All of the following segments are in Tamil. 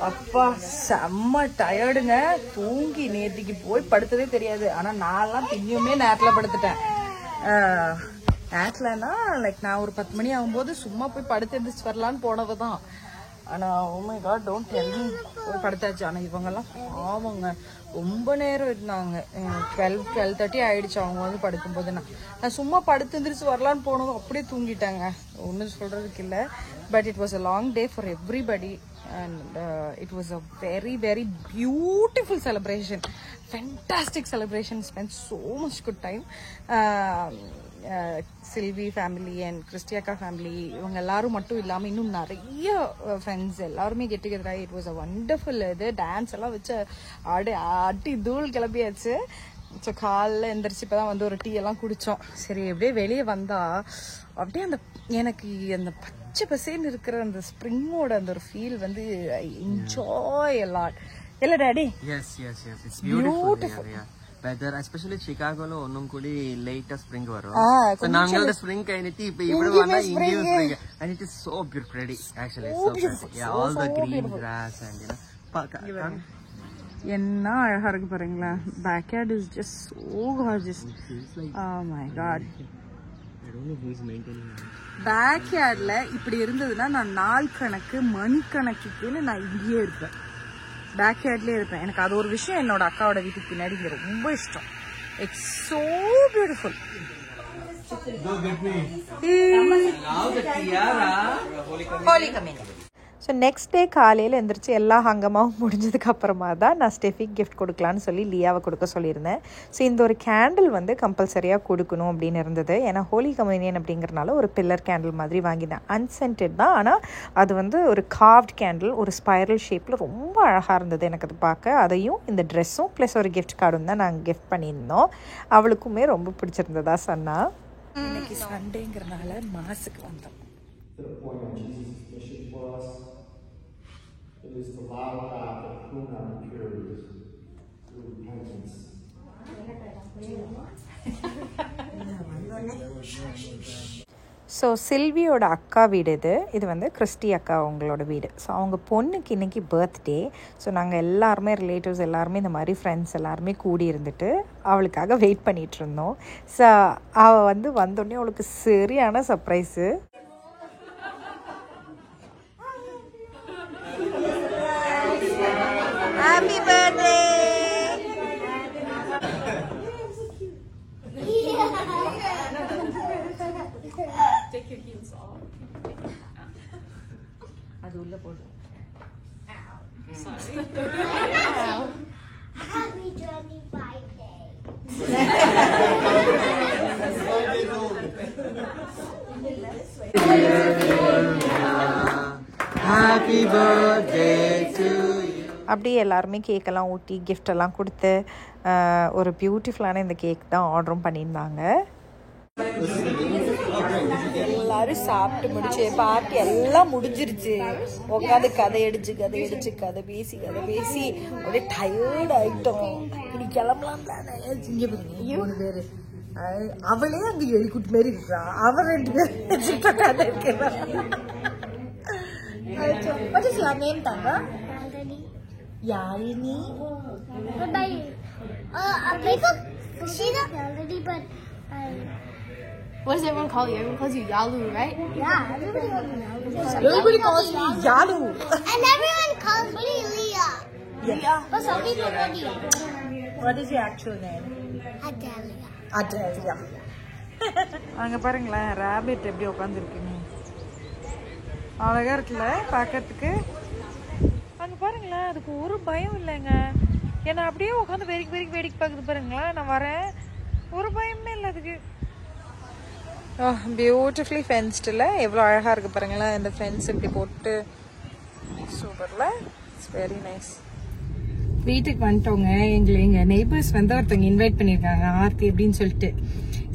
அப்பா செம்ம டயர்டுங்க. தூங்கி நேத்திக்கு போய் படுத்ததே தெரியாது. ஆனா நான்லாம் தின்னுமே நேரத்துல படுத்துட்டேன். நேரத்துலன்னா லைக் நான் ஒரு 10 மணி ஆகும்போது சும்மா போய் படுத்து எந்திரிச்சு வரலான்னு போனதுதான். ஆனா oh my god don't tell me போய் படுத்தாச்சு. ஆனா இவங்கெல்லாம் பாவங்க ரொம்ப நேரம் இருந்தாங்க. 12:30 ஆயிடுச்சு அவங்க வந்து படுக்கும்போது. நான் சும்மா படுத்து எந்திரிச்சு வரலான்னு போனதும் அப்படியே தூங்கிட்டாங்க. ஒன்றும் சொல்றதுக்கு இல்லை. But it was a long day for everybody and it was a very very beautiful celebration, fantastic celebration, spent so much good time. Sylvie family and Christiaka family இவங்க எல்லாரும் மட்டும் இல்லாம இன்னும் நிறைய ஃப்ரெண்ட்ஸ் எல்லாருமே கெட் டுகெதர் ஆகி இட் வாஸ் அ வண்டர்ஃபுல். இது டான்ஸ் எல்லாம் வச்சு அடி தூள் கிளப்பியாச்சு. ஸோ காலைல எந்திரிச்சு இப்பதான் வந்து ஒரு டீ எல்லாம் குடிச்சோம். சரி அப்படியே வெளியே வந்தா அப்படியே அந்த எனக்கு அந்த பச்சை பசேன்னு இருக்கிற அந்த ஸ்ப்ரிங்கோட அந்த ஒரு ஃபீல் வந்து ஐ என்ஜாய் a lot. இல்ல daddy? Yes, it's beautiful. Weather, especially Chicago lo onnum kudi later spring varum. So nangalde spring kainiti ipo ivide vanda Indian spring and it is so pretty actually. So beautiful. Yeah, all the green grass and you know. என்ன அழகா இருக்கு பாருங்களா. backyard is just so gorgeous. Oh my god. I don't know who is maintaining it. பேக்யார்ட்ல இப்படி இருந்ததுன்னா நான் நாள் கணக்கு மணி கணக்குன்னு நான் இங்கேயே இருப்பேன். பேக்யார்ட்லயே இருப்பேன். எனக்கு அது ஒரு விஷயம் என்னோட அக்காவோட வீட்டுக்கு பின்னாடி இங்க ரொம்ப இஷ்டம். It's so beautiful. Holi coming. So next day காலையில் எழுந்திரிச்சு எல்லா ஹங்கமாவும் முடிஞ்சதுக்கு அப்புறமா தான் நான் ஸ்டெஃபிக் கிஃப்ட் கொடுக்கலான்னு சொல்லி லியாவை கொடுக்க சொல்லியிருந்தேன். ஸோ இந்த ஒரு கேண்டில் வந்து கம்பல்சரியாக கொடுக்கணும் அப்படின்னு இருந்தது. ஏன்னா ஹோலி கம்யூனியன் அப்படிங்கிறனால ஒரு பில்லர் கேண்டில் மாதிரி வாங்கினேன். அன்சென்டட் தான், ஆனால் அது வந்து ஒரு கார்வ்ட் கேண்டில், ஒரு ஸ்பைரல் ஷேப்பில் ரொம்ப அழகாக இருந்தது எனக்கு அது பார்க்க. அதையும் இந்த ட்ரெஸ்ஸும் ப்ளஸ் ஒரு கிஃப்ட் கார்டும் தான் நாங்கள் கிஃப்ட் பண்ணியிருந்தோம். அவளுக்குமே ரொம்ப பிடிச்சிருந்ததா சொன்னா. இன்னைக்கு சண்டேங்கிறனால மாஸுக்கு வந்தோம். It is the loud path of whom are curious through repentance. So சில்வியோட அக்கா வீடு இது வந்து கிறிஸ்டி அக்கா அவங்களோட வீடு. ஸோ அவங்க பொண்ணுக்கு இன்றைக்கி பர்த்டே. ஸோ நாங்கள் எல்லாருமே ரிலேட்டிவ்ஸ் எல்லாருமே இந்த மாதிரி ஃப்ரெண்ட்ஸ் எல்லாருமே கூடி இருந்துட்டு அவளுக்காக வெயிட் பண்ணிகிட்டு இருந்தோம். ஸோ அவள் வந்து வந்தோடனே அவளுக்கு சரியான surprise. Happy birthday! Take your heels off. அது உள்ள போடு. Sorry. Happy 25 day. Happy birthday to you. அப்படியே எல்லாருமே கேக்கெல்லாம் ஊட்டி கிஃப்டெல்லாம் கொடுத்து ஒரு பியூட்டிஃபுல்லான இந்த கேக் தான் ஆர்டரும் பண்ணியிருந்தாங்க. எல்லாரும் சாப்பிட்டு முடிச்சு பார்ட்டி எல்லாம் முடிஞ்சிருச்சு. உட்காந்து கதை பேசி அப்படியே டயர்ட் ஆயிட்டோம். இனி கிளம்பலாம். மூணு பேரு அவளே அங்க எலிக்குட்டி மாரி இருக்கா. அவன் 2 பேர் கதை இருக்கிறான். What is your name, Tanga? Yalini. What about you? People see that already, but what does everyone call you? Everyone calls you Yalu, right? yeah, everybody calls me Yalu. Everybody calls me Yalu. And everyone calls me Leah. Yeah. But some people call me Yalu. What is your actual name? Adelia. Adelia. அங்க பாருங்களேன் ராபிட் எப்படி உட்காந்துருக்குங்க. அழகா இருக்குல்ல பார்க்கறதுக்கு. அங்க பாருங்களேன் அதுக்கு ஒரு பயம் இல்லைங்க. ஏன்னா அப்படியே உட்காந்து வேடிக்கை பார்க்குது பாருங்களேன். நான் வரேன், ஒரு பயமே இல்லை அதுக்கு. பியூட்டிஃபுல்லி ஃபென்ஸ்டில் எவ்வளோ அழகாக இருக்குது பாருங்களேன். இந்த ஃபென்ஸ் இப்படி போட்டு சூப்பரில். It's very nice. வீட்டுக்கு வந்துட்டோங்க. எங்கள் நெய்பர்ஸ் வந்து ஒருத்தவங்க இன்வைட் பண்ணியிருக்காங்க ஆர்த்தி அப்படின்னு சொல்லிட்டு.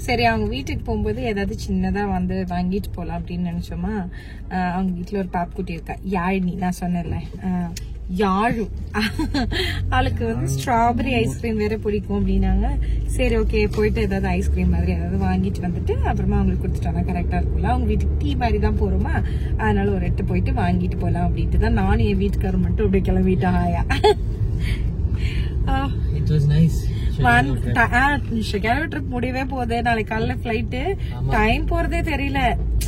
சரி அவங்க வீட்டுக்கு போகும்போது ஏதாவது சின்னதாக வந்து வாங்கிட்டு போகலாம் அப்படின்னு நினச்சோமா. அவங்க வீட்டில் ஒரு பாப்புக்குட்டி இருக்கா யாழினி, நான் சொன்னேன்ல. யாழு அவளுக்கு வந்து ஸ்ட்ராபெரி ஐஸ்கிரீம் வேற பிடிக்கும் அப்படின்னாங்க. சரி ஓகே போயிட்டு ஏதாவது ஐஸ்கிரீம் மாதிரி ஏதாவது வாங்கிட்டு வந்துட்டு அப்புறமா அவங்களுக்கு கொடுத்துட்டாங்க கரெக்டா இருக்கும்ல. அவங்க வீட்டுக்கு டீ மாதிரி தான் போறோமா, அதனால ஒரு 8 போயிட்டு வாங்கிட்டு போலாம் அப்படின்ட்டு தான் நானும் என் வீட்டுக்காரர் மட்டும் அப்படி கிளம்பிட்டா. ஆயா ஷிகாகோ ட்ரிப் முடியவே போகுது. நாளைக்கு காலையில ஃபிளைட்டு. டைம் போறதே தெரியல,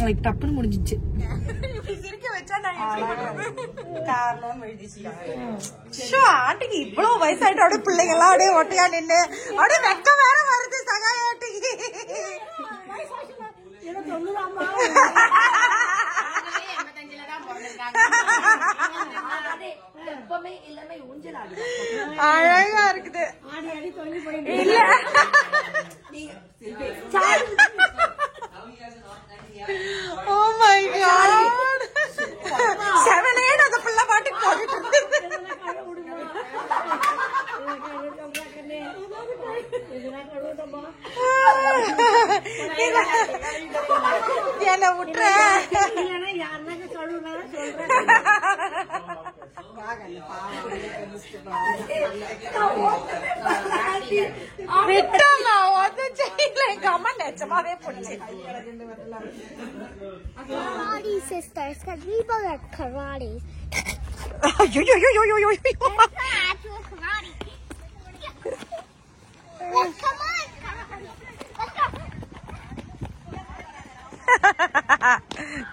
லைக் டப்புன்னு முடிஞ்சிச்சு. ஆண்டிக்கு இவ்வளவு வயசாயிட்டு அப்படியே பிள்ளைங்க எல்லாம் அப்படியே ஒட்டையா நின்று அப்படியே வெக்கம் வேற வருது சகாயாட்டிக்கு. அழகா இருக்குது. இல்ல oh my god 7 8 அந்த பிள்ளை பாட்டுக்கு போட்டுட்டு என்ன விட்டுற விட்டா வந்து செய்யல. எங்க அம்மா நிஜமாவே பிடிச்சி Karate sisters, because we both are karate. Actual karate. Let's come on. Let's go.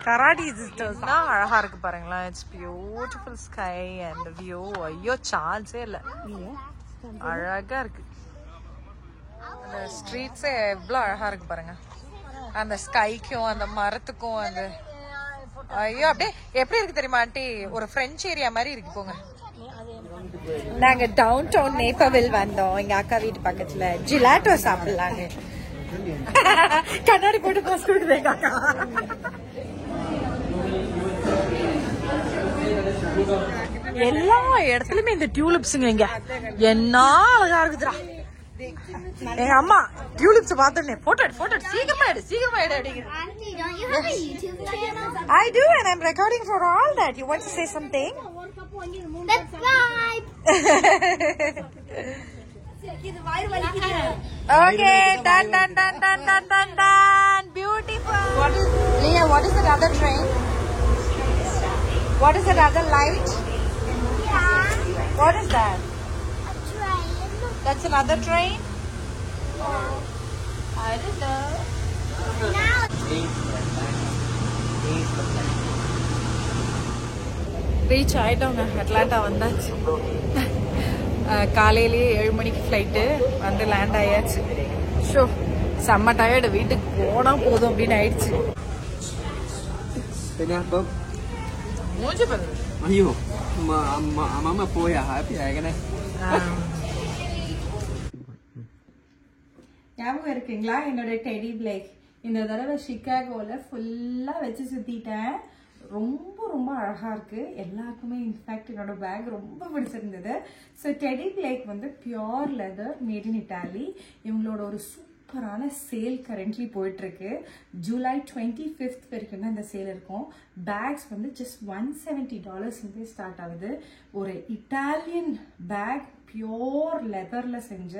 Karate sisters தான் அழகா இருக்கு பாருங்களேன். It's beautiful sky and view. ஐயோ சான்ஸே இல்ல, அழகா இருக்கு. அந்த ஸ்ட்ரீட்ஸே எவ்வளவு அழகா இருக்கு பாருங்க. அந்த ஸ்கைக்கும் அந்த மரத்துக்கும் அந்த ஐயோ அப்படியே எப்படி இருக்கு தெரியுமா ஆண்டி, ஒரு பிரெஞ்ச் ஏரியா மாதிரி இருக்கு. போங்க, நாங்க டவுன் டவுன் நேப்பர்வில் வந்தோம். எங்க அக்கா வீட்டு பக்கத்துல ஜிலாட்டோ சாப்பிடலாங்க. கண்ணாடி போட்டு பாஸ் கொடுக்குது எங்க அக்கா. எல்லா இடத்துலயுமே இந்த டியூலிப்ஸுங்க இங்க என்ன அழகா இருக்குதுடா. எங்க அம்மா டியூலிப்ஸ் பார்த்தோன்னே போட்டோ சீக்கிரமா எடு அப்படிங்கிற. Auntie, don't you have a YouTube channel? I do and I'm recording for all that. You want to say something? Subscribe. Okay, done. Beautiful. Leah, what is that other train? What is that other light? Yeah. What is that? A train. That's another train? I don't know. Now. Reach ஆயிட்டோங்க, அட்லாண்டா வந்தாச்சு. காலையிலேயே 7 மணிக்கு ஃப்ளைட்டு வந்து லேண்ட் ஆயாச்சு. ஷோ செம்ம டயர்டு, வீட்டுக்கு போனா போதும் அப்படின்னு ஆயிடுச்சு. மூஞ்சி பாரு. ஐயோ அம்மா போயா ஹாப்பி ஆகனே. ஞாபகம் இருக்குங்களா என்னோட டெடி பிளேக்? இந்த தடவை சிகாகோல ஃபுல்லா வச்சு சுத்திட்டேன். ரொம்ப ரொம்ப அழகா இருக்கு எல்லாருக்குமே. இன்ஃபேக்ட் என்னோட பேக் ரொம்ப பிடிச்சிருந்தது. ஸோ டெடி பிளேக் வந்து pure leather made in Italy. இவங்களோட ஒரு சூப்பரான சேல் கரண்ட்லி போயிட்டு இருக்கு. ஜூலை 25th வரைக்கும் தான் இந்த சேல் இருக்கும். பேக்ஸ் வந்து ஜஸ்ட் $170 ஸ்டார்ட் ஆகுது. ஒரு இட்டாலியன் பேக் பியோர் லெதர்ல செஞ்ச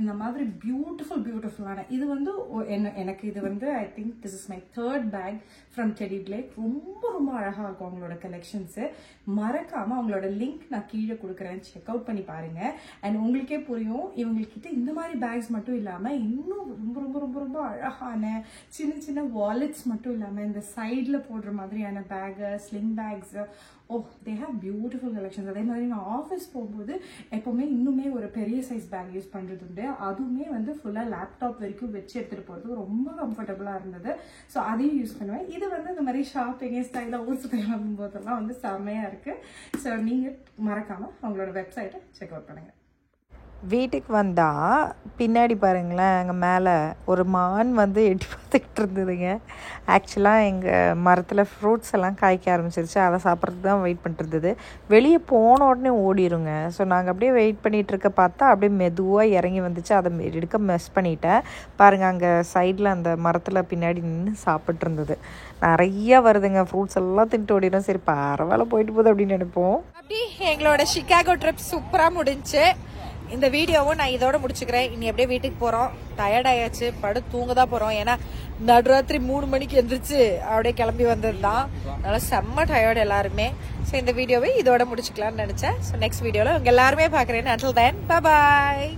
இந்த மாதிரி பியூட்டிஃபுல்லான இது வந்து எனக்கு இது வந்து I think this is my 3rd bag from Teddy Blake. ரொம்ப ரொம்ப அழகா இருக்கும் அவங்களோட கலெக்ஷன்ஸ். மறக்காம அவங்களோட லிங்க் நான் கீழே கொடுக்குறேன், செக் அவுட் பண்ணி பாருங்க. அண்ட் உங்களுக்கே புரியும் இவங்ககிட்ட இந்த மாதிரி பேக்ஸ் மட்டும் இல்லாம இன்னும் ரொம்ப ரொம்ப ரொம்ப ரொம்ப அழகான சின்ன சின்ன வாலெட்ஸ் மட்டும் இல்லாம இந்த சைட்ல போடுற மாதிரியான bag, sling bags, they have beautiful collections. அதே மாதிரி நான் ஆஃபீஸ் போகும்போது எப்பவுமே இன்னுமே ஒரு பெரிய சைஸ் பேக் யூஸ் பண்றது உண்டு. அதுவுமே வந்து ஃபுல்லா லேப்டாப் வரைக்கும் வச்சு எடுத்துட்டு போறது ரொம்ப கம்ஃபர்டபுளா இருந்தது. ஸோ அதையும் யூஸ் பண்ணுவேன். இது வந்து இந்த மாதிரி ஷாப்பிங் ஸ்டைல ஊர் சுற்றி போதெல்லாம் வந்து செம்மையா இருக்கு. ஸோ நீங்க மறக்காம அவங்களோட வெப்சைட்டை செக் அவுட் பண்ணுங்க. வீட்டுக்கு வந்தால் பின்னாடி பாருங்களேன், அங்கே மேலே ஒரு மான் வந்து எட்டி பார்த்துக்கிட்டு இருந்ததுங்க. ஆக்சுவலாக எங்கள் மரத்தில் ஃப்ரூட்ஸ் எல்லாம் காய்க்க ஆரம்பிச்சிருச்சு. அதை சாப்பிட்றதுக்கு தான் வெயிட் பண்ணிட்டு இருந்தது. வெளியே போன உடனே ஓடிடுங்க. ஸோ நாங்கள் அப்படியே வெயிட் பண்ணிகிட்டு இருக்க பார்த்தா அப்படியே மெதுவாக இறங்கி வந்துச்சு. அதை எடுக்க மிஸ் பண்ணிட்டேன். பாருங்கள், அங்கே சைடில் அந்த மரத்தில் பின்னாடி நின்று சாப்பிட்டு இருந்தது. நிறையா வருதுங்க, ஃப்ரூட்ஸ் எல்லாம் தின்ட்டு ஓடிடும். சரி பரவாயில்ல, போயிட்டு போகுது அப்படின்னு நினைப்போம். அப்படி எங்களோட சிகாகோ ட்ரிப் சூப்பராக முடிஞ்சு. இந்த வீடியோவும் நான் இதோட முடிச்சுக்கிறேன். இனி அப்படியே வீட்டுக்கு போகிறோம். டயர்ட் ஆயாச்சு, தூங்க தான் போகிறோம். ஏன்னா நடுராத்திரி 3 மணிக்கு எந்திரிச்சு அப்படியே கிளம்பி வந்தது தான். அதனால் செம்ம டயர்டு எல்லாருமே. ஸோ இந்த வீடியோவை இதோட முடிச்சுக்கலாம்னு நினச்சேன். ஸோ நெக்ஸ்ட் வீடியோவில் உங்கள் எல்லாருமே பார்க்குறேன். until then, bye bye.